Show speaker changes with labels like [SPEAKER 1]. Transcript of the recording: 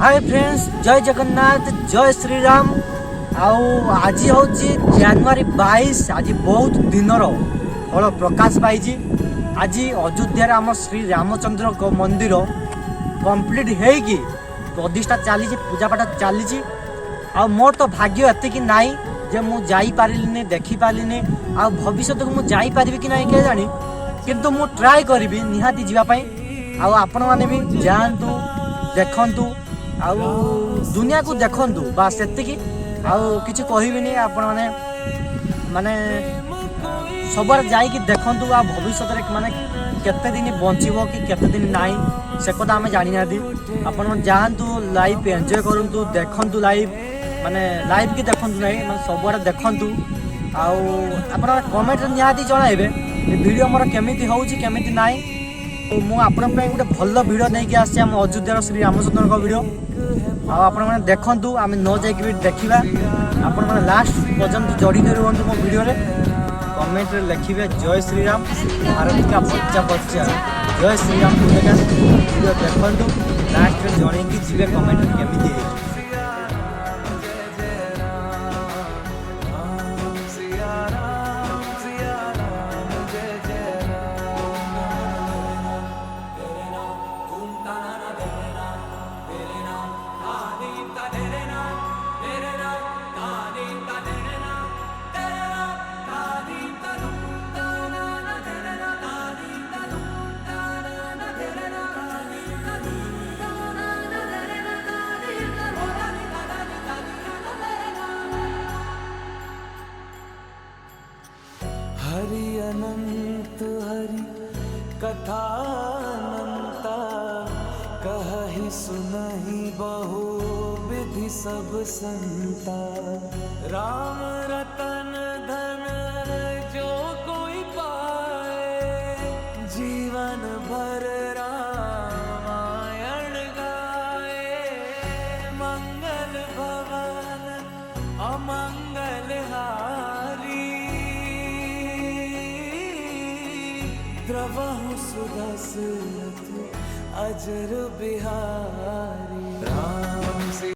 [SPEAKER 1] Hi friends, जय जगन्नाथ, जय श्री राम। आज हूँ जनवरी 22। आज बहुत दिनर फल प्रकाश पाई। आज अयोध्या आम श्री रामचंद्र मंदिर कंप्लीट होगी प्रतिष्ठा चली, पूजापाठ चली। मोर तो भाग्य एतिक नाई जे मु जाई पारिलिनी, देखी पारिलिनी। भविष्य को मु जाई पारिबी कि नहीं के जानी, किंतु मु ट्राई करिबी निहाती जीवा पई। आपण माने भी जानतु, देखंतु, दुनिया को देखंतु, बास सेतिकी। किछि कहबिनी। आपण माने माने सबरे जाइकी देखंतु। भविष्य माने केते दिन बंचिबो कि केते दिन नाई से कथा आमे जानि नादी। आपण जानतु, लाइव एंजॉय करंतु, देखंतु लाइव, माने लाइव की देखंतु नहीं, माने सबरे देखंतु। आपण कमेंट निहाती जणाइबे वीडियो मोर केमिति होउची केमिति नाई। मु आपण गोटे भल भिड नहीं आसी आम अयोध्या श्री रामचंद्र भिड। आपण मैंने देखु, आम न जाकि देखा। आपण मैंने लास्ट पर्यंत जड़ित रुहतु मो भिडियो। कमेंट लिखे जय श्री राम, भारत का बच्चा बच्चा, जय श्री राम वीडियो देखु। लास्ट में जन जी कमेंट केमी।
[SPEAKER 2] हरि अनंत हरि कथा अनंता, कहहि सुनहि बहु विधि सब संता। राम रतन धन जो कोई पाए, जीवन भर रामायण गाए। मंगल भवन अमंगल हारी, द्रवहु सुदशरथ अजर बिहारी। राम से